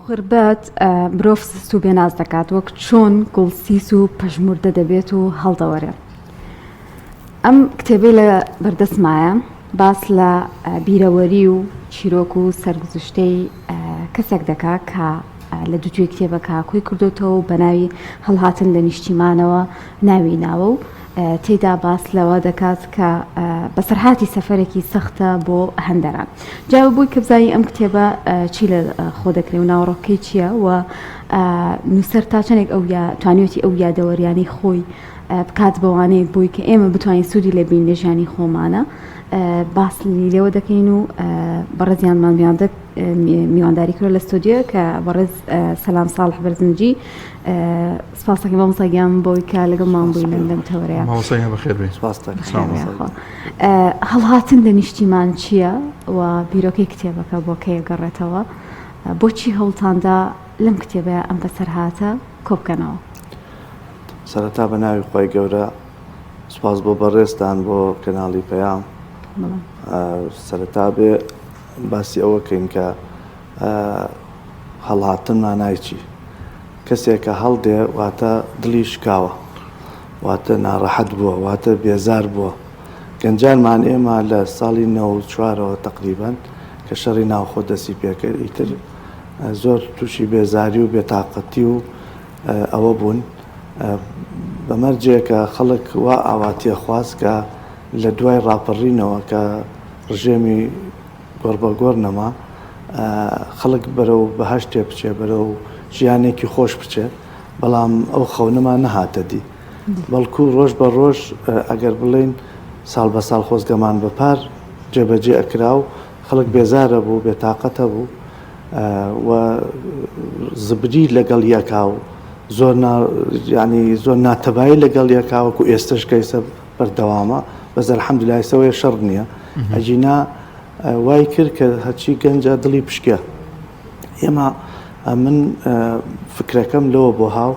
غربەت مرۆڤ سست و بێناز دەکات وەک چۆن گوڵسیس و پەژموردە دەبێت و هەڵدەوەرێ. ئەم کتێبەی لە بەردەستمایە باس لە بیرەوەری و چیرۆک و سەرگوزشتەی کەسێک دەکات کە لە دووتوێ کتێبەکە کۆی کردوتەوە و بە ناوی هەڵهاتن لە نیشتیمانەوە ناوی ناوە و تێدا باس لەوە دەکات کە بەسەرهاتی سەفەرێکی سەختە بۆ هەندەران. جاوە بووی کە بزانی ئەم کتێبە چی لە خۆ دەکرێت و ناوەڕۆکەی چییە و نووسەر تا چەندێک ئەو توانێتی ئەو یادەوەریانەی خۆی بکات بەوانەیە بووی کە ئێمە بتوانین سوودی لە بین لە ژیانی خۆمانە باسی لێوە دەکەین و بەڕێزیانمان میوانداری کرد لە ستودیۆ کە بەڕێز سەلام ساڵح بەرزنجی سپاسەکەی مامۆستاگیان بۆی کە لەگەڵمان بووی لەم تەورەیە. مامۆستایان بەخێر بێ. هەڵهاتن لە نیشتیمان چییە و بیرۆکەی کتێبەکە بۆ کەیە گەڕێتەوە بۆچی هەوڵتاندا لەم کتێبەیە ئەم بەسەرهاتە کۆبکەنەوە؟ سەرەتا بە ناوی خۆی گەورە سپاس بۆ بەڕێزتان بۆ کەناڵی پەیام. سەرەتا بێ باسی ئەوەکەین کە هەڵهاتن مانای چی؟ کەسێکە هەڵدێ واتە دڵی شکاوە، واتە ناڕەحەت بووە، واتە بێزار بووە. گەنجانمان ئێمە لە ساڵی 94ەوە تقریبان کە شەڕی ناوخۆ دەستی پێکرد ئیتر زۆر تووشی بێزاری و بێتاقەتی و ئەوە بوون. بەمەرجێکە خەڵک وا ئاواتیە خواست کە لە دوای ڕاپەڕینەوە کە ڕژێمی گۆڕبەگۆڕ نەما خەڵک بەرەو بەهەشتێ بچێ بەرەو ژیانێکی خۆش بچێ، بەڵام ئەو خەونەمان نەهاتە دی. بەڵکو ڕۆژ بە ڕۆژ ئەگەر بڵێن ساڵ بە ساڵ خۆزگەمان بەپار جێبەجێ ئەکرا و خەڵک بێزارە بوو، بێتاقەتە بوو و زبری لەگەڵ یەکا و زۆر ناتەبایی لەگەڵ یەکاوەکو ئێستش کەیسە بەردەوامە بەس ئەلحەمدولای سەوەیە شەڕ نییە. ئەجینا وای کرد کە هەچی گەنجە دڵی پشکە. ئێمە من فکرەکەم لەوە بۆ هاو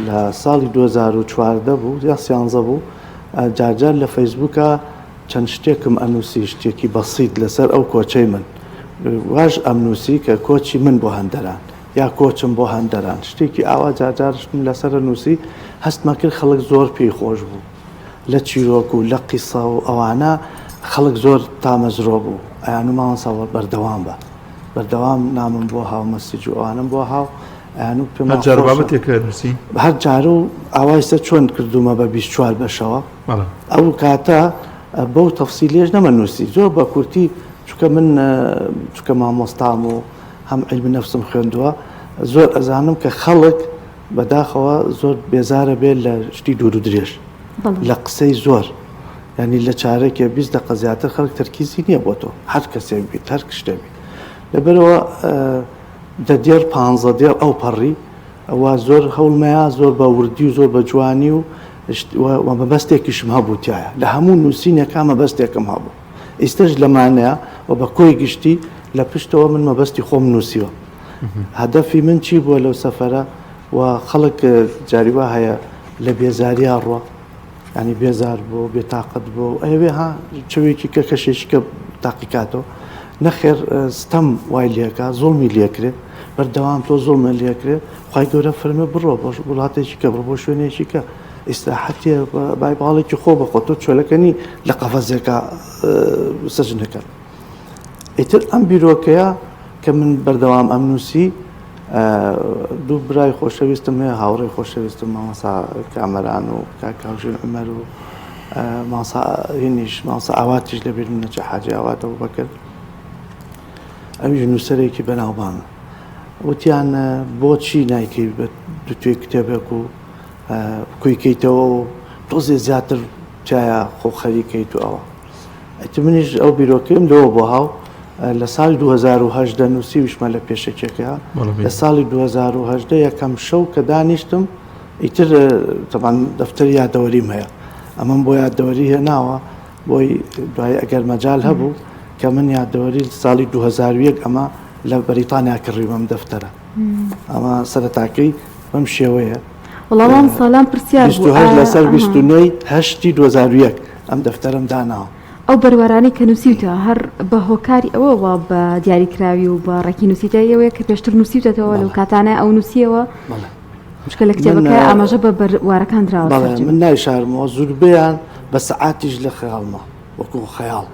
لە ساڵی 2014 بوو یا 13 بوو جارجار لە فەیسبووکە چەند شتێکم ئەنووسی، شتێکی بەسیط لەسەر ئەو کۆچەی من واژ ئەمنووسی کە کۆچی من بۆ هەندەران یا کۆچم بۆ هەندەران، شتێکی ئاوا جارجارشم لەسەر نووسی هەستمە کرد. خەڵک زۆر پێی خۆش بوو لە چیرۆک و لە قیسە و ئەوانە خەڵک زۆر تامەزرۆ بوو. ئەیانوماوە ساوە بەردەوام بە بەردەوام نامم بۆ هاو مەسیج و ئەوانم بۆ هاو ئەیانو پێمەجاربابەتێکنووسی هەر جارە و ئاوایسە چۆن کردومە بە 24 بەشەوە. ئەو کاتە بەو تەفسیلێش نەمە نووسی زۆر بە کورتی چکە من چکە مامۆستام و هەم عیلمی نەفسم خوێندووە زۆر ئەزانم کە خەڵک بەداخەوە زۆر بێزارە بێت لە شتی دوور و درێژ لە قسەی زۆر، ینی لە چارێکێ 20 دقیقە زیاتر خەڵک تەرکیزی نییە بۆ تۆ هەر کەسێک بیت هەر شتێ بیت. لەبەرەوە دەدێر 15 دێر ئەو پەڕی ئەوە زۆر هەوڵمەیە، زۆر بە وردی و زۆر بە جوانی و مەبەستێکیشم هەبوو تایە لە هەموو نووسینێکا مەبەستێکم هەبوو. ئێستش لەمانەیە و بە کۆی گشتی لە پشتەوە من مەبەستی خۆم نووسیوە. هەدەفی من چی بووە لەو سەفەرە و خەڵک جاریوا هەیە لە بێزاریا ڕوە، ینی بێزار بوو، بێتاقەت بوو، ئەوێ ها چوێکی کە کەشێکی کە تاقیکاتەوە نەخێر ستەم وای لێکە زۆڵمی لێکرێت بەردەوام تۆ زۆڵمە لێکرێت. خی گەورە فەرمێ بڕۆ بۆ وڵاتێکی کە بڕۆ بۆ شوێنێکی کە ئیسراحەتێ بای باڵێکی خۆ بەخۆ تۆ چۆلەکەنی لە قەفەزێکە سەجنەکە. ئیتر ئەم بیرۆکەیە کە من بەردەوام ئەم نووسی دوو برای خۆشەویستم هەیە، هاوڕێی خۆشەویستم مامۆستا کامەران و کاکاژن عومەر و ماساهێنیش ماسا ئاواتیش لەبێت من نەچە حاجی ئاواتەوە بەکرد. ئەویش نووسەرێکی بەناوبانە وتیان بۆچی نایکەی بە دوتوێ کتێبێک و کویکەیتەوە و تۆزێ زیاتر چایە خۆ خەریکەیت و ئەوە. ئەیتر منیش ئەو بیرۆکەیم لەوە بۆ هاو لە ساڵی 2010 نووسیویشمە لە پێشەکێکەیە. لە ساڵی 2010 یەکەم شەو کە دانیشتم ئیتر تەمان دەفتەری یادەوەریم هەیە، ئەمەم بۆ یادەوەری هێناوە بۆی دوای ئەگەر مەجال هەبوو کە من یادەوەری ساڵی 2001 ئەمە لە بەریتانیا کڕیوەم دەفتەرە. ئەمە سەرەتاکەی بەم شێوەیە. وەڵام ساڵان پرسیار بوو لەسەر 29 2001 ئەم دەفتەرم داناوە. ئەو بەروارانەی کە نووسیوتە هەر بە هۆکاری ئەوەوە بە دیاریکراوی و بە ڕێکی نووسیتەوەیە کە پێشتر نووسیوتەوە لەو کاتانە ئەو نووسیەوە مشکل لە کتێبەکە ئاماژە بە بەروارەکان دراوە من نایشارمەوە زوربیان بە سەعاتیش لە خەیاڵمە وەکو خەیاڵ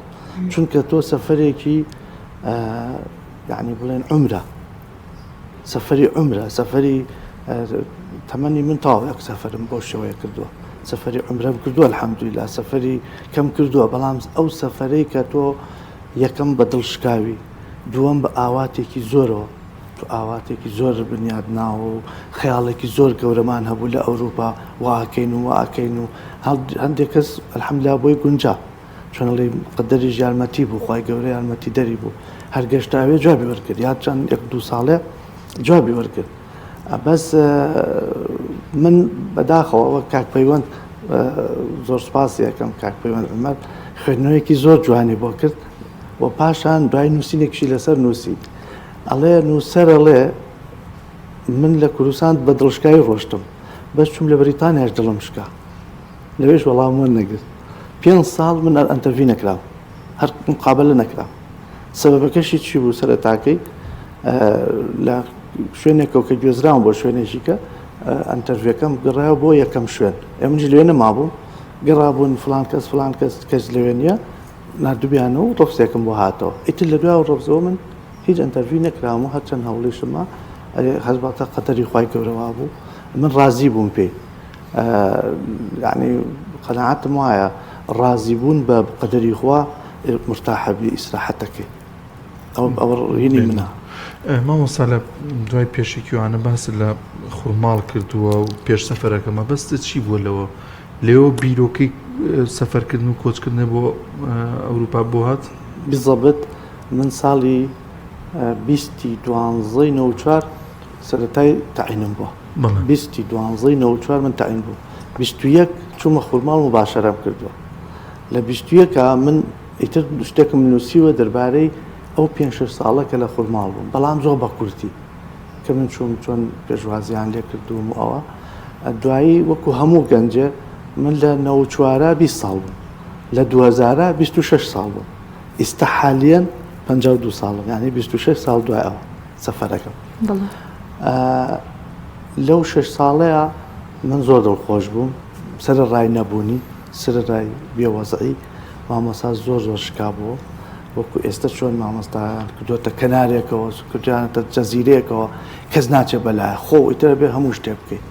چونکە تۆ سەفەرێکی یعنی بڵێن عمرە سەفەری عمرە سەفەری تەمەنی من تاوەک سەفەرم بۆ شێوەیە کردووە سەفەری عمرەم کردووە الحەمدولیلا سەفەری کەم کردووە بەڵام ئەو سەفەرەی کە تۆ یەکەم بە دڵشکاوی دووەم بە ئاواتێکی زۆرەوە تو ئاواتێکی زۆر بنیاد ناوە و خەیاڵێکی زۆر گەورەمان هەبوو لە ئەوروپا واکەین و واکەین و هەندێک کەس الحەمدولیا بۆی گونجا چۆنەڵی قەدەری یارمەتی بوو خوای گەورە یارمەتی دەری بوو هەرگەشتاوێ جوابی وەرگرت یا چەند 1-2 ساڵێ جوابی وەرگرت بەس من بەداخەوە کاک پەیوەند زۆر سپاسی یەکەم کاک پەیوەند عومەر خوێندنەوەیەکی زۆر جوانی بۆ کرد و پاشان دوای نووسینێکشی لەسەر نووسی ئەڵێ نووسەرەڵێ من لە کوردستان بە دڵشکایی ڕۆشتم بەس چوم لە بەریتانیاش دڵم شکا لەوێش وەڵام وەر نەگرت 5 ساڵ من ئەنتەرڤی نەکراوە هەر مقابلە نەکراوە سەبەبەکەشی چی بوو سەرەتاکەی لە شوێنێکەوە کە گوێزراوم بۆ شوێنێکیکە ئەنتەرڤیەکەم گەڕایەوە بۆ یەکەم شوێن ئێمەش لەوێ نەمابووم گەڕابوون فلان کەس لەوێ نییە نردوبیانەوە و ڕۆفسێکم بۆ هاتەوە ئیتر لە دوای ڕۆفزەوە من هیچ ئەنتەرڤی نەکراوم و هەرچەند هەوڵیشمە هەزباتە قەدەری خوای گەورەوا بوو من ڕازی بووم پێی یعنی قەناعەتم وایە ڕازی بوون بە قەدەری خوا مرتاحە بی ئیسراحەتەکەی ئەوە ڕینی منە مامۆستا لە دوای پێشێکیوانە باس لە خوڕماڵ کردووە و پێش سەفەرەکەمە بەستە چی بووە لەوە بیرۆکەی سەفەرکردن و کۆچکردنە بۆ ئەوروپا بۆ هات بزەبت من ساڵی 2012 سەرەتای تەعینم بووە 2012 من تەعین بوو 21 چوومە خوڕماڵ مباشەرەم کردووە لە 21 من ئیتر شتێکم نووسیوە دەربارەی ئەو 5-6 ساڵە کە لە خوڕماڵ بووم بەڵام زۆر بە کورتی کە من چۆن پێشوازیان لێ کردووم و ئەوە دوایی وەکو هەموو گەنجە من لە 94 20 ساڵ بووم لە 2000 26 ساڵ بووم ئێستا حالیان 52 ساڵم یعنی 26 ساڵ دوای ئەوە سەفەرەکەم لەو 6 ساڵەیە من زۆر دڵخۆش بووم سەر ڕای نەبوونی سەر ڕای بێوەزعی مامۆستا زۆر شکا بووە وەکو ئێستا چۆن مامۆستایان کردوتە کەنارێکەوە کردیانەتە جەزیرەیەکەوە کەس ناچێ بەلایە خۆ ئیتر بێ هەموو شتێ بکەیت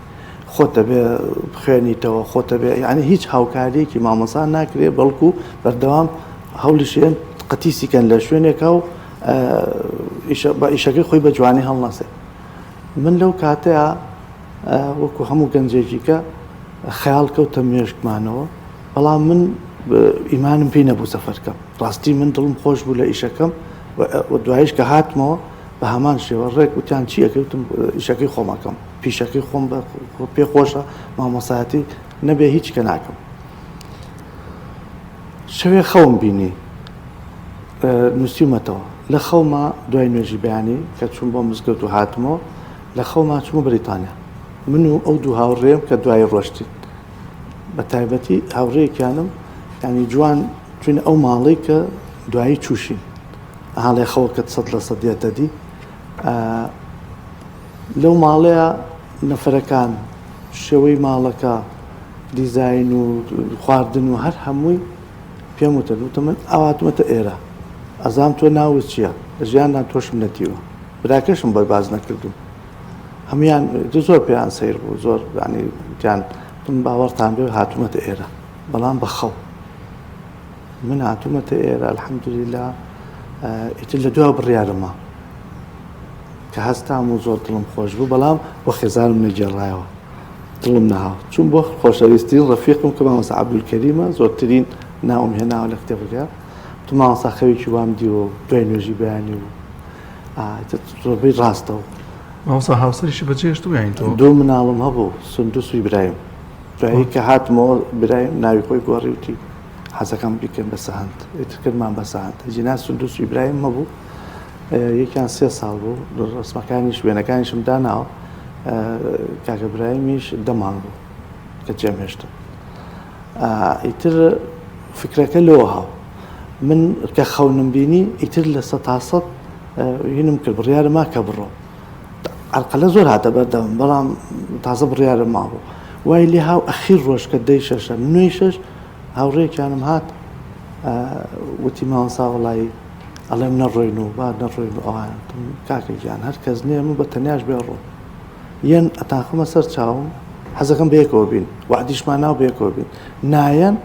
خۆتە بێ بخوێنیتەوە خۆتە بێ یعنی هیچ هاوکاریەکی مامۆستا ناکرێ بەڵکو بەردەوام هەوڵیشێن قەتیسیکەن لە شوێنێکە و بە ئیشەکەی خۆی بە جوانی هەڵنەسێ من لەو کاتەیە وەکو هەموو گەنجێکیکە خەیاڵ کەوتە مێشکمانەوە بەڵام من ئیمانم پێی نەبوو سەفەرکەم ڕاستی من دڵم خۆش بوو لە ئیشەکەم دوایش کە هاتمەوە بە هەمان شێوە ڕێک وتیان چیەکەوتم ئیشەکەی خۆمەکەم پیشەکەی خۆم پێ خۆشە مامۆسایەتی نەبێ هیچ کە ناکەم شەوێ خەوم بینی نووسیمەتەوە لە خەوما دوای نوێژی بەیانی کە چوون بۆ مزگەوت و هاتمەوە لە خەوما چوومە بریتانیا من و ئەو دوو هاوڕێم کە دوای ڕۆشتین بە تایبەتی هاوڕێیەکیانم ینی جوان چون ئەو ماڵی کە دوایی چوشین هاڵێ خەوە کە 100% دەدی لەو ماڵەیە نەفەرەکان شێوەی ماڵەکە دیزاین و خواردن و هەر هەمووی پێم وتە من ئاواتمەتە ئێرە ئەزام تۆ ناوت چییە لە ژیانان تۆشم نەتیوە براکەشم بۆی باز نەکردوم هەمویان زۆر پێیان سیر بوو زۆر ینی گیان من باوەڕتان بێ هاتوومەتە ئێرە بەڵام بەخەو من هاتوومەتە ئێرە الحەمدولیلا ئیتر لە دوای بڕیارەمە کە هەستام و زۆر دڵم خۆش بوو بەڵام بۆ خێزانم نەگێڕایەوە دڵم نەهاو چوون بۆ خۆشەویستترین ڕەفیقم کە مامۆستا عەبدولکەریمە زۆرترین ناوم هێناوە لە کتێبەکە تو مامۆستا خەوێکی وام دیوە دوای نوێژی بەیانی و زۆربەی ڕاستەوە مامۆستا هاوسەریشی بەجێهێشت و یانی تۆ دوو مناڵم هەبوو سندوس و ئیبراهیم دوایی کە هاتمەوە برایم ناوی خۆی گۆڕی وتی حەزەکەم بیکەم بە سەهەند ئیتر کردمان بە سەهەند جینا سندوس و ئیبراهیم هەبوو یەکیان 3 ساڵ بوو ڕسمەکانیش وێنەکانیشم داناوە کاکە برایمیش 10 مانگ بوو کە جێمهێشتم ئیتر فکرەکە لەوە هاو من کە خەونم بینی ئیتر لە 100 هینم کرد بڕیارە ما کە بڕۆ عەرقەلە زۆر هاتە بەردەم بەڵام تازە بڕیارە مابوو وای لێ هاو ئەخیر ڕۆژ کە دەی شەشە نوێی شەش هاوڕێکیانم هات وتی ماوەسا وەڵی ئەڵێم نەڕۆین و با نەڕۆین و ئەوان کاکەگیان هەر کەس نییە من بە تەنیاش بێ ڕۆ یەن ئەتاخمە سەر چاوم حەزەکەم بەیەکەوە بین وعدیشمان ناو بەیەکەوە بین نایەن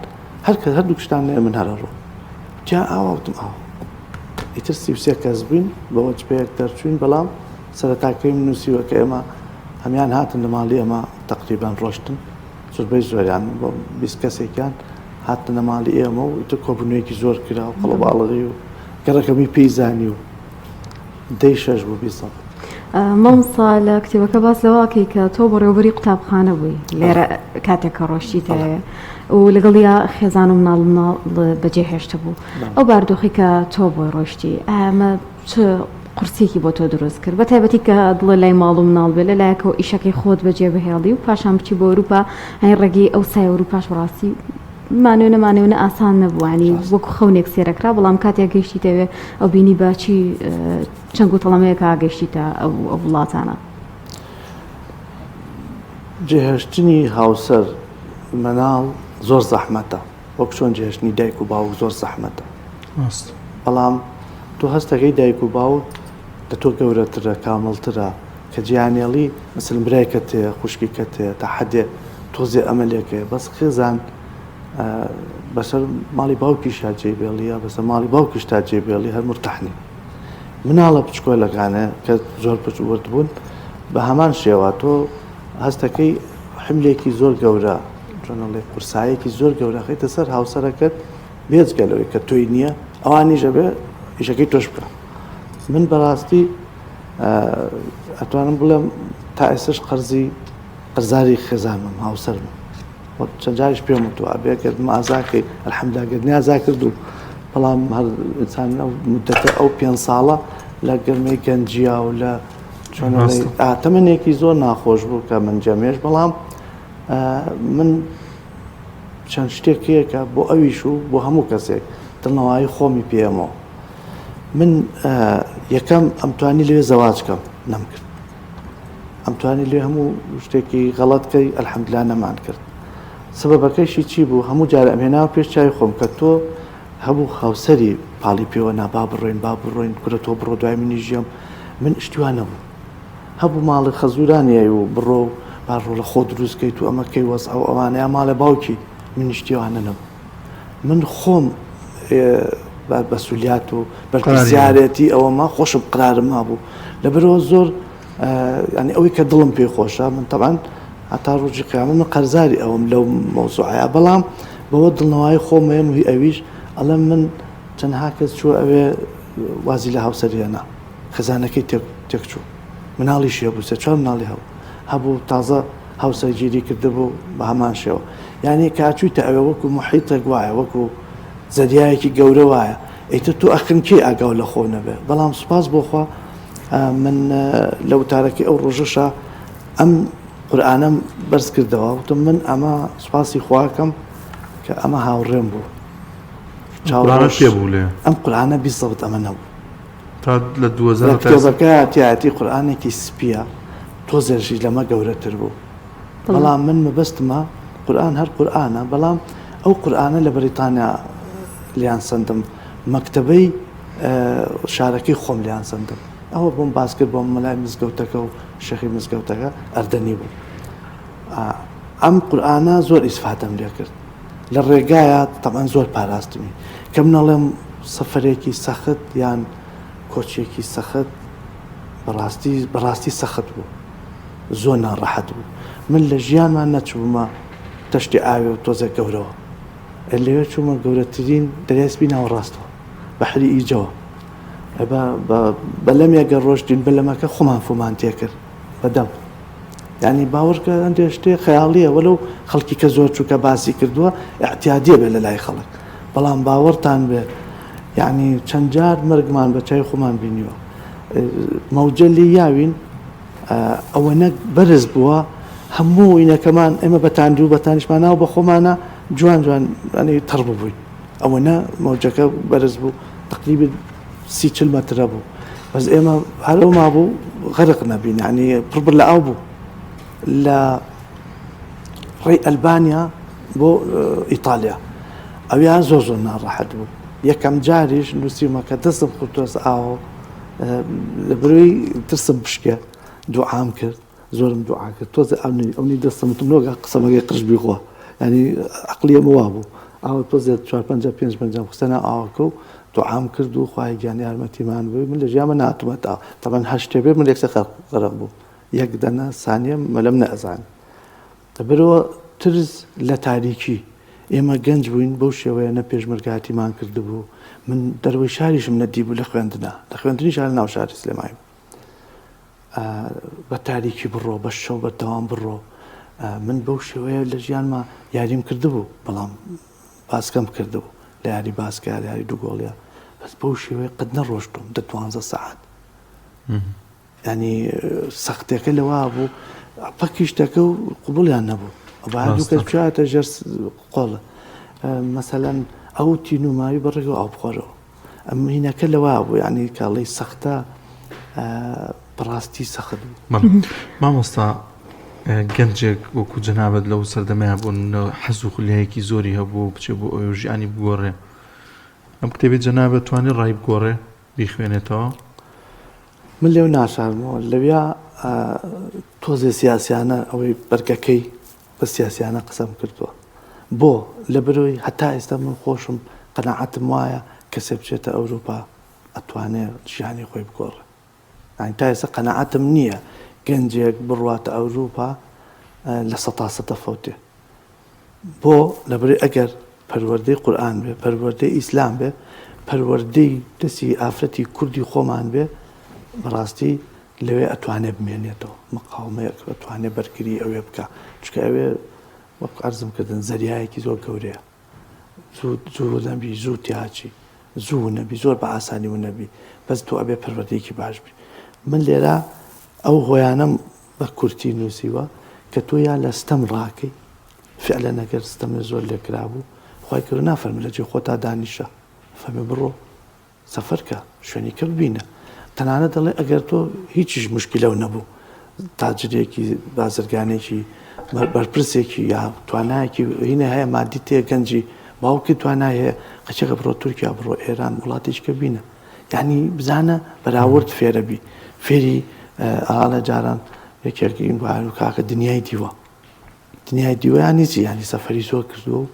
هەرکەس هەردوو کشتان نێ من هەرە ڕۆ جا ئاوتم ئاو ئیتر 33 کەس بووین بەوە پێیەک دەرچوین بەڵام سەرەتاکەی نووسیوە کە ئێمە هەمیان هاتن لە ماڵی ئەمە تقریبان ڕۆشتن زۆربەی زۆریان بۆ 20 کەسێکیان هاتن لە ماڵی ئێمە و ئیتر کۆبوونەیەکی زۆر کرا و قەڵەباڵغی و گەڕەکەمی پێیزانی و دەی شەش بوو 20 مامۆستا لە کتێبەکە باس لەواکەی کە تۆ بەڕێوەبەری قوتابخانە بووی لێرە کاتێککە ڕۆشتیتەوە و لەگەڵیا خێزان و مناڵ بەجێهێشتە بوو ئەو باردۆخی کە تۆ بۆی ڕۆشتی ئەمە چ قورسێکی بۆ تۆ دروست کرد بە تایبەتی کە دڵە لای ماڵ و مناڵ بێ لەلایەکەوە ئیشەکەی خۆت بەجێ بهێڵی و پاشان بچی بۆ ئەوروپا هەین ڕێگەی ئەو سای ئەوروپاش ڕاستی مانێونە ئاسان نەبووانی وەکو خەونێک سێرەکرا بەڵام کاتێک گەیشتیتەوێ ئەو بینی باچی چەند گوتەڵەمەیەکە گەشتیتە ئەو وڵاتانە جێهێشتنی هاوسەر مەناڵ زۆر زەحمەتە وەک چۆن جێهێشتنی دایک و باوک زۆر زەحمەتە بەڵام تۆ هەستەکەی دایک و باوک لە تۆ گەورەترە کامڵترە کە گیانێڵی مەسڵ برایکە تێ خوشکیکە تێ تا حەدێ تۆزێ ئەمەلێکێ بەس خێزان بەسەر ماڵی باوکیشا جێبێڵیە بەسەر ماڵی باوکیشتا جێبێڵی هەر مرتەحنی مناڵە بچکۆلەکانە کە زۆر پچورد بوون بە هەمان شێوە تۆ هەستەکەی حملێکی زۆر گەورە ژۆنەڵێ قورسایەکی زۆر گەورە خەیتە سەر هاوسەرەکەت بێجگەلەوەی کە تۆی نییە ئەوانیشە بێ ئیشەکەی تۆش بکە من بەڕاستی ئەتوانم بڵێم تا ئێسش قەرزاری خێزانم هاوسەرم چەند جاریش پێم وتووە بێکردم ئازاکەی ئەلحەمدولیلا گەرنی ئازا کرد و بەڵام هەر ئینسان مدەتە ئەو 5 ساڵە لە گەرمەی گەنجیا و لە چۆنەڵێ تەمەنێکی زۆر ناخۆش بوو کە من جەمێش بەڵام من چەند شتێکەکە بۆ ئەویش و بۆ هەموو کەسێک دڵنەوەی خۆمی پێمەوە من یەکەم ئەمتوانی لێ زەواجکەم نەمکرد ئەمتوانی لێ هەموو شتێکی غەڵەتکەی ئەلحەمدولیلا نەمان کرد سبەبەکەیشی چی بوو هەموو جارە ئەمهێناوە پێش چای خۆم کە تۆ هەموو هاوسەری پاڵی پێوە نابا بڕۆین با بڕۆین کورە تۆ بڕۆ دوای منی ژیەم من شتیوان نەبوو هەبوو ماڵی خەزورانیە و بڕۆ باڕۆ لە خۆ دروستکەیت و ئەمەکەی وەز ئەو ئەوانەیە ماڵە باوکی من شتیوانە نەبوو من خۆم بەسوولیات و بەرپرسیارەتی ئەوەمە خۆشم قرارم مابوو لەبەرەوە زۆر ینی ئەوەی کە دڵم پێی خۆشە من تەبعاً هەتا ڕۆژی قیامەت من قەرزاری ئەوم لەو مەوزوعەیە بەڵام بەوە دڵنەوەی خۆمەیە موهی ئەویش ئەڵێم من چەندها کەس چووە ئەوێ وازی لە هاوسەریەنا خەزانەکەی تێکچوو مناڵیشی هەبوو سێ چوار مناڵی هەبوو تازە هاوسەرگیری کردبوو بە هەمان شێوە یعنی کاچوویتە ئەوێ وەکو محیتێک وایە وەکو زەریایەکی گەورە وایە ئیتر تۆ ئەخنکی ئاگاو لە خۆ نەبێ بەڵام سوپاس بۆخوا من لە وتارەکەی ئەو ڕۆژەشە ئەم قورئانەم بەرز کردەوە وتم من ئەمە سوپاسی خواکەم کە ئەمە هاوڕێم بوو ئەم قورئانە بیسەوت ئەمە نەبوو تا لە 2000 کتێبەکە تیاتی قورئانێکی سپیە تۆزێژی لەمە گەورەتر بوو بەڵام من مەبەستمە قورئان هەر قورئانە بەڵام ئەو قورئانە لە بەریتانیا لیان سندم مەکتەبەی شارەکەی خۆم لیان سندم ئەوە بۆم باس کرد بۆم مەلای مزگەوتەکە و شەخی مزگەوتەکە ئەردەنی بوو ئەم قورئانە زۆر ئیسفادەم لێ کرد لە ڕێگایە تەمان زۆر پاراستمی کە منەڵێم سەفەرێکی سەخت یان کۆچێکی سەخت بەڕاستی سەخت بوو زۆر ناڕەحەت بوو من لە ژیانمان نەچوومە تەشتی ئاوێ و تۆزێک گەورەوە لەوێ چوومە گەورەترین دەریاسبی ناوەڕاستەوە بەحری ئیجەوە بەلەمێگە ڕۆژتین بەلەمەکە خۆمان فۆمان تێ کرد بەدەم یعنی باوەڕکە ئەندێ شتێ خەیاڵیە وەلەو خەڵکی کە زۆر چووکە باسی کردووە احتیادیە بێ لە لای خەڵک بەڵام باوەڕتان بێ یعنی چەند جار مەرگمان بە چای خۆمان بینیوە مەوجەلی یاوین ئەوەنە بەرز بووە هەموو ئینەکەمان ئێمە بەتاندی و بەتانیشمان ناو بە خۆمانە جوان جوان ئەنی تەڕ ببووین ئەوەنە مەوجەکە بەرز بوو تقریبا 30 مترە بوو بەس ئێمە هەرەو مابوو غەرق نەبین ینی پڕ لە ئاو بوو لە ڕێی ئەلبانیا بۆ ئیتالیا ئەویان زۆر ناڕەحەت بوو یەکەم جاریش نووسیمەکە دەستم خوتۆز ئاوە لە بروی ترسم بشکە دوعام کرد زۆرم دوعا کرد تۆزە ئەوەی دەستم نۆگا قسەمەکەی قژ بیخوا ینی عەقلیەمە وا بوو ئاوە تۆزێ 4-5 خستەنە ئاوەکە و دوعام کرد و خوای گیان یارمەتیمان بووی من لە ژیانمە ناتوومە تا تەمەەن هەشتێ بێ من یەکسە غەرق بوو یەک دەنە سانیە مەلەم نەئەزان دەبەرەوە ترس لە تاریکی ئێمە گەنج بووین بەو شێوەیە نە پێشمەرگاتیمان کردبوو من دەروەی شاریشم نەدی بوو لە خوێندنی شار ناو شاری سلێمانی بە تاریکی بڕۆ بە شەو بە دەوام بڕۆ من بەو شێوەیە لە ژیانمە یاریم کردبوو بەڵام باسکەم کردبوو لە یاری باسکە یاری دووگۆڵیا بەس بەو شێوەیە قەت نەڕۆشتم 12 سەعات ینی سەختەکە لەوا بوو پەکی شتەکە و قوبولیان نەبوو دوو کەس بچاتە ژەر قۆڵە مەسەلەن ئەو تینوماوی بەڕێگە ئاو بخۆرەوە ئەم هینەکە لەوا بوو ینی کاڵی سەختە بەڕاستی سەخت بوو مامۆستا گەنجێک وەکو جەنابەت لەو سەردەمەیە بوون حەز و خولیایەکی زۆری هەبوو بچێ بۆ ئەو ژیانی بگۆڕێ ئەم کتێبی جەنابەت توانی ڕای بگۆڕێ بیخوێنێتەوە من لێو ناشارمەوە لەویا تۆزێ سیاسیانە ئەوەی بەرگەکەی بە سیاسیانە قسەم کردووە بۆ لە بەرەوەی هەتا ئێستا من خۆشم قەناعەتم وایە کەسێ بچێتە ئەوروپا ئەتوانێت ژیانی خۆی بگۆڕێ تا ئێستا قەناعەتم نییە گەنجێک بڕواتە ئەوروپا لە 100 فەوتێ بۆ لەبەرەوەی ئەگەر پەروەردەی قورئان بێ پەروەردەی ئیسلام بێ پەروەردەی دەستی ئافرەتی کوردی خۆمان بێ بەڕاستی لەوێ ئەتوانێ بمێنێتەوە مقاومەیەک ئەتوانێ بەرگری ئەوێ بکە چکە ئەوێ وەک عەرزم کردن زەریایەکی زۆر گەورەیە زوو نەبی زوو تیاچی زوو نەبی زۆر بە ئاسانی و نەبی بەس تۆ ئەبێ پەروەردەیەکی باش بی من لێرە ئەو هۆیانەم بە کورتی نووسیوە کە تۆ یا لە ستەم ڕاکەی فعلەن ئەگەر ستەمە زۆر لێکرا بوو خوای گەورە نافەرمێ لە جێ خۆتا دانیشە فەرمێ بڕۆ سەفەرکە شوێنیکە ببینە تەنانەت دەڵێ ئەگەر تۆ هیچیش مشکلەو نەبوو تاجرێکی بازرگانێکی بەرپرسێکی یا توانایەکی هینە هەیە مادی تێ گەنجی باوکی توانای هەیە قەچێکە بڕۆ تورکیا بڕۆ ئێران وڵاتێککە بینە یعنی بزانە بەراورد فێرە بی فێری ئاڵە جاران یەکێکی و کاکە دنیای دیوە دنیای دیوەیانی چی ینی سەفەری زۆر کردو و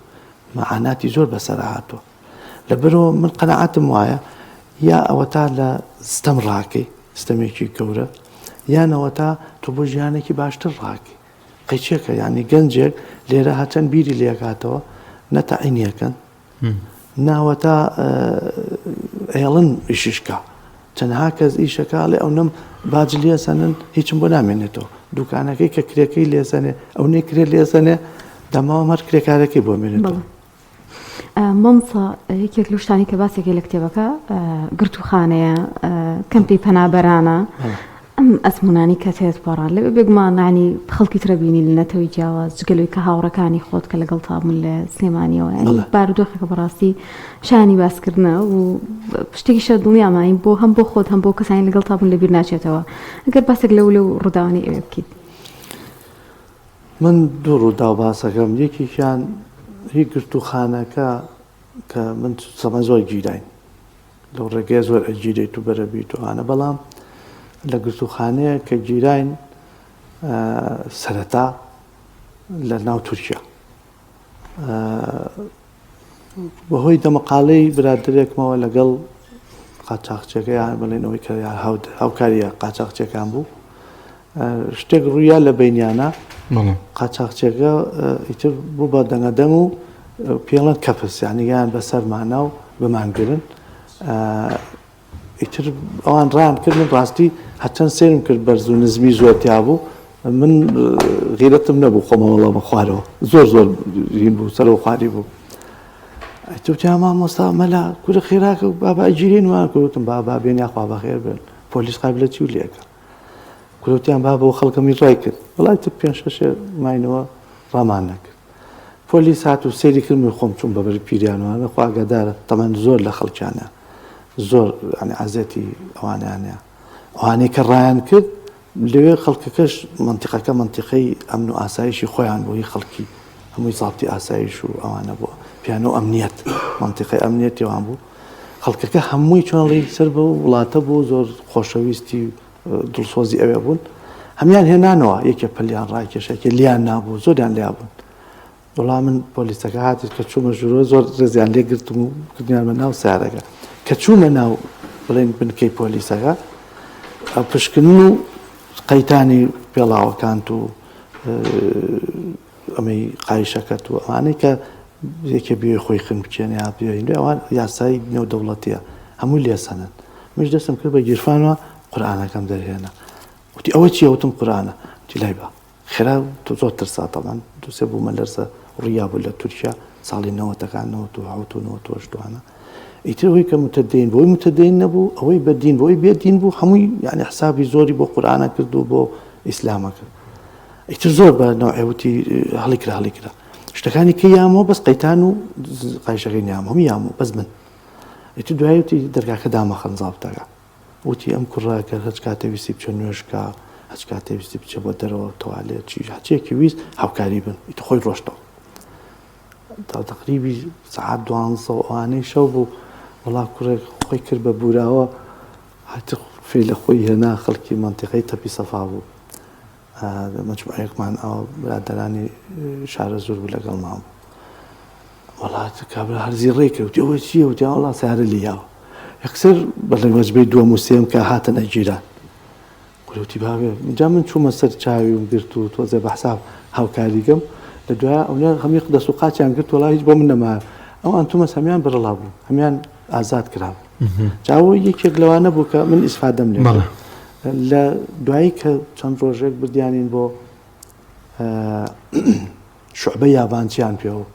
مەعاناتی زۆر بەسەر هاتووە لەبەرەوە من قەناعەتم وایە یا ئەوە تا لە ستەم ڕاکەی ستەمێکی گەورە یانەوە تا تۆ بۆ ژیانێکی باشتر ڕاکەی قەیچێکە ینی گەنجێک لێرە هەچەند بیری لێکاتەوە نەتەعینیەکەن ناوەتا ئێڵن ئیشیشکە چەندها کەس ئیشەکە لێ ئەو نەم باج لێسەنن هیچم بۆ نامێنێتەوە دوکانەکەی کە کرێکەی لێسەنێ ئەو نێ کرێ لێسەنێ دەماوە هەر کرێکارەکەی بۆ مێنێتەوە مەمسا یەکێک لە شتانی کە باسێکی لە کتێبەکە گرتوخانەیە کەمپی پەنابەرانە ئەم ئەسمونانی کە تێت پۆڕان لە بێگومان نانی خەڵکی ترەبینی لە نەتەوەی جیاواز جگەلوی کە هاوڕەکانی خۆت کە لەگەڵ تابوون لە سلێمانیەوە بارودۆخەکە بەڕاستی شانی باسکردنە و شتێکی شە دڵنیاماین بۆ هەم بۆ خۆت هەم بۆ کەسانی لەگەڵ تابوون لەبیر ناچێتەوە ئەگەر باسێک لەو ڕووداوانی ئەوێ بکەیت من دوو ڕوودا باسەکەم یەکیشیان هی گرتوخانەکە کە من سەمە زۆر گیراین لەو ڕێگەیە زۆر ئەگیرێت و بەرەبی توانە بەڵام لە گرتوخانەیە کە گیراین سەرەتا لە ناو تورکیا بەهۆی دەمەقالەی برادرێکمەوە لەگەڵ قاچاقچەکەیان بڵێنەوەی کە هاوکاریە قاچاقچەکان بوو شتێک ڕوویا لە بینیانە قاچاقچەکە ئیتر بوو بە دەنگەدەم و پێڵەن کەپس یانیگەیان بەسەرمانە و بمانگرن ئیتر ئەوان ڕانکردن ڕاستی هەچەند سێرم کرد بەرز و نزمی زۆرتیا بوو من غیرەتم نەبوو خۆمەوەڵەمە خوارەوە زۆر زۆر ژین بوو سەرەوە خواری بوو ئەیتوتیا مامۆستا مەلا کورە خێراکە و بابا ئەگیرین وان کورتم بابا بێن یاخوا بەخێر بێن پۆلیس قابلە چی و لێکە کورتیان بابەوە خەڵکەمی ڕای کرد وڵای تر 5-6 ماینەوە ڕامان نەکرد پۆلیس هات و سێری کردم خۆم چوون بە بەر پیرانوانە خوا ئاگادارە تەمەەن زۆر لە خەڵکیانە زۆر عزەتی ئەوانیانەیە ئەوانەی کە ڕایان کرد لەوێ خەڵکەکەش منتیقەکە منتیقەی ئەمن و ئاسایشی خۆیان بۆی خەڵکی هەمووی زابطی ئاسایش و ئەوانە بووە پیانۆ ئەمنیەت منتیقەی ئەمنیەتیوان بوو خەڵکەکە هەمووی چۆنڵی سەر بە وڵاتە بوو زۆر خۆشەویستی دڵسۆزی ئەوێ بوون هەمیان هێنانەوە یەکێ پلیان ڕاکێشەکە لیان نابوو زۆریان لیا بوون وڵام من پۆلیسەکە هاتی کە چوومە ژورۆ زۆر ڕێزیان لێ گرتم و کردیانمە ناو سیارەکە کە چوومە ناو بڵێن بنکەی پۆلیسەکە پشکنن و قەیتانی پێڵاوەکانت و ئەمەی قایشەکەت و ئەوانەی کە یەکێ بێ خۆی خن بچێنێ یا بێ ئەوان یاسایی نێودەوڵەتیە هەموو لێسەنن مش دەستم کرد بە گیرفانەوە قورئانەکەم دەرهێنا وتی ئەوە چیە وتم قورئانە وتی لای بە خێرا تۆ زۆر ترساتەڵەن دووسێ بوومە لەرزە ڕیا بوو لە تورکیا ساڵی 90ەکان 97 و 98 ئیتر ئەوەی کە متەدەین بۆی متەدەین نەبوو ئەوەی بەدین بۆی بێدین بوو هەمووی یعنی حسابی زۆری بۆ قورئانە کرد و بۆ ئیسلامە کرد ئیتر زۆر بە نەوعێوتی هەڵی کرا شتەکانی کە یامەوە بەس قەیتان و قایشەکەی نیام هەموو یامەوە بەس من ئیتر دوایوتی دەرگاکە دامەخەن زابتەکە وتی ئەم کوڕاکە هەچ کاتێ ویستی بچە نوێژکە هەچ کاتێ ویستی بچە بۆ دەرەوە تەوالێت چی هەچێکی ویست هاوکاری بن ئیتر خۆی ڕۆشتەوە تا تقریبی سەعات 12 ئەوانەی شەو بوو وڵا کوڕێک خۆی کرد بە بوراوە هەتی فێ لە خۆی هێنا خەڵکی منتیقەی تەپی سەفا بوو مەجموعەیەکمان ئەوە برادەرانی شارە زۆر بوو لەگەڵ مام وڵات کابرا هەرزی ڕێ کرد وتی ئەوە چییە وتی وڵا سیارە لیاوە یەکسەر بەڵێ وەجبەی دووەم و سێم کە هاتنە جیران وتی باوێ اینجا من چوومە سەر چاوی و گرت و تۆزێ بە حساب هاوکاریگەم لە دوای ئەوە هەمی دەست و قاچیان گرت وڵا هیچ بۆ من نەمایە ئەوان تومەس هەمیان بڕڵا بوو هەمیان ئازاد کرابوو جاوە یەکێک لەوانە بوو کە من ئیسفادەم لێ لە دوایی کە چەند ڕۆژێک بردیانین بۆ شوعبە یابانچیان پێوە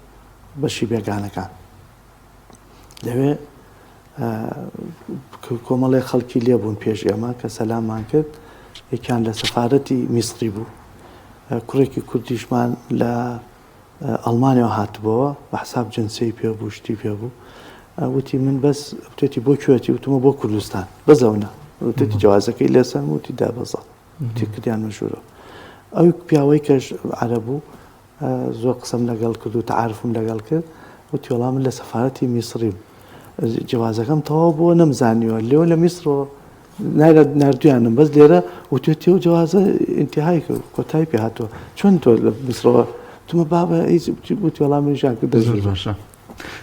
بەشی بێگانەکان لەوێ کۆمەڵی خەڵکی لێبوون پێش ئێمە کە سەلامان کرد یەکیان لە سەفارەتی میسری بوو کوڕێکی کوردیشمان لە ئەڵمانیەوە هاتبەوە بە حساب جنسەی پێ بوو شتی پێ بوو وتی من بەس وتێتی بۆ کوێتی وتمە بۆ کوردستان بەزەونە وتێتی جوازەکەی لێسەن وتی دابەزە وتی کردیان مەژوورە ئەو پیاوەی کەش عەرەبوو زۆر قسەم لەگەڵ کرد و تەعارفم لەگەڵ کرد وتی وەڵام من لە سەفارەتی میسریم جوازەکەم تەواو بۆ نەمزانیوە لێوە لە میسرەوە نردویانم بەس لێرە وتێتی و جوازە ئینتیهای کرد کۆتایی پێ هاتووە چۆن تۆ لە میسرەوە تومە بابە وتی وەڵام منیشان کرد زۆر باشە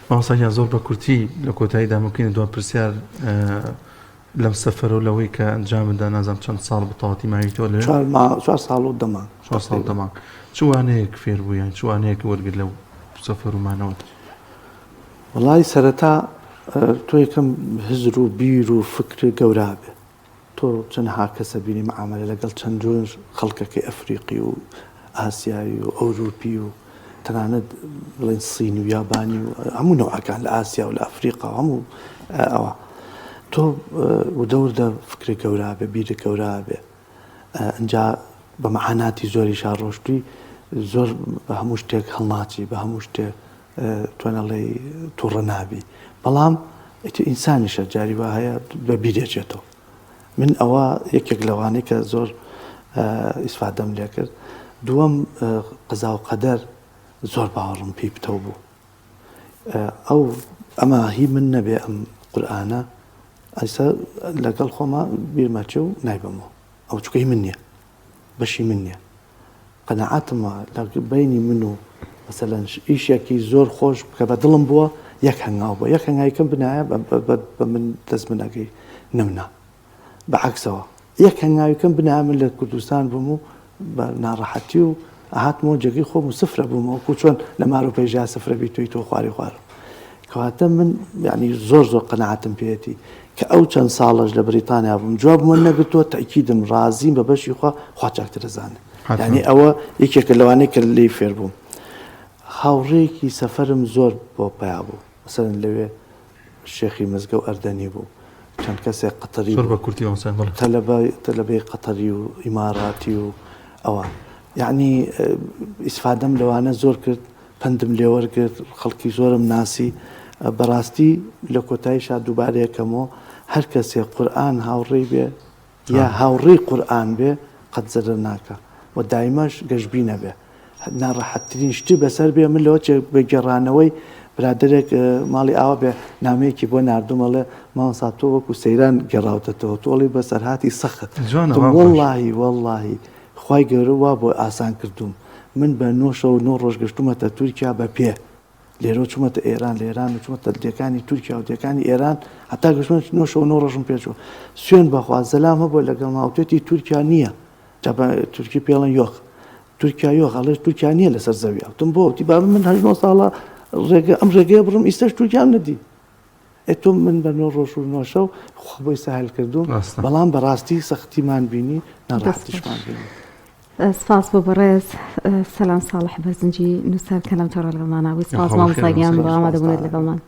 مامۆستاکیان زۆر بە کورتی لە کۆتاییدا ممکنە دوان پرسیار لەم سەفەرە و لەوەی کە ئەنجامدا نازانم چەند ساڵ بەتەواتی ماویتەوە لێ 4 ساڵ و دەمان 4 ساڵ دەمان چوانەیەک فێر بوو یان چوانەیەک وەرگرت لەو سەفەر و مانەوەت وڵای سەرەتا تۆ یەکەم هزر و بیر و فکر گەورا بێ تۆ چەندها کەسە بینی معاملە لەگەڵ چەند جۆر خەڵکەکەی ئەفریقی و ئاسیایی و ئەوروپی و تەنانەت بڵێن سین و یابانی و هەموو نەوعەکان لە ئاسیا و لە ئەفریقا هەموو ئەوە تۆ دەوردە فکری گەورا بێ بیرە گەورا بێ ئەجا بە مەعاناتی زۆری شارڕۆشتوی زۆر بە هەموو شتێک هەڵناچی بە هەموو شتێک توانەڵێ تووڕە نابی بەڵام ئینسانیشە جاری وا هەیە بە بیرێچێتەوە من ئەوە یەکێک لەوانەی کە زۆر ئیسفادەم لێ کرد دووەم قەزا و قەدەر زۆر باوەڕم پێی بتەو بوو ئەو ئەمە هی من نەبێ ئەم قورئانە ئەسا لەگەڵ خۆمە بیرمەچێ و نایبەمەوە ئەو چکەی من نییە بەشی من نییە قەنەعەتمە لە بینی من و مەسەلەن ئیشێکی زۆر خۆش کە بە دڵم بووە یەک هەنگاو بووە یەک هەنگایکەم بنایە بە من دەست منەکەی نمنا بەعەکسەوە یەک هەنگاویکەم بنایە من لە کوردستان بووم و بە ناڕەحەتی و ئاهاتمەوە جێگەی خۆم و سفرە بوومەوە و چۆن لە مارۆ پەیژا سفرە بی توی تۆ خواری خوارم کەواتە من یعنی زۆر قەنەعەتم پێێتی کە ئەو چەند ساڵەش لە بریتانیا بووم جواب من نەگرتووە تەئکیدم ڕازیم بە بەشی خوا چاکترەزانێ یعنی ئەوە یەکێکە لەوانەیە کە لێی فێر بووم هاوڕێیەکی سەفەرم زۆر بۆ پیا بوو مەسەلەن لەوێ شێخی مزگە و ئەردەنی بوو چەند کەسێک قەتەری تەلەبەی قەتەری و ئیماراتی و ئەوان یعنی ئیسفادەم لەوانە زۆر کرد پندم لێوەرگرت خەڵکی زۆرم ناسی بەڕاستی لە کۆتاییشا دووبارەیەکەمەوە هەر کەسێک قورئان هاوڕێی بێ یا هاوڕێی قورئان بێ قەت زەرەر ناکە و دایمەش گەشتبینە بێ ناڕەحەتترین شتی بەسەر بێ من لەوە بەگەڕانەوەی برادێک ماڵی ئاوا بێ نامەیەکی بۆ نردومەڵێ ماوەسا تۆ وەکو سەیران گەڕاوتەوە تۆڵی بەسەرهاتی سەخت وەڵڵاهی خوای گەورە وا بۆ ئاسان کردوم من بە 9 ڕۆژ گەشتومەتە تورکیا بە پێ لێرە چوومەتە ئێران لە ئێران و چوومەتە دەکانی تورکیا و دەکانی ئێران هەتا گەشتمە 9 ڕۆژم پێچوە سوێن بەخوا زەلام هەبووە لەگەڵ ماوتێتی تورکیا نییە تورکی پێڵەن یۆخ تورکیا یۆخ ئەڵێ تورکیا نییە لەسەر زەوی ئەوتم بۆ وتی با من 9 ساڵە ئەم ڕێگەیە بڕم ئیستەش تورکیام نەدی تۆ من بە 9 ڕۆژ و 9 شەو خۆ بۆی ساحل کردوم بەڵام بەڕاستی سەختیمان بینی ناڕەحەتیشمان بینی سپاس بۆ بەڕێز سەلام ساڵح بەرزنجی نووسەر کەلەم تۆڕە لەگەڵمانە وی سپاس مامۆستاگیان بۆ ئامادەبوونێت لەگەڵمان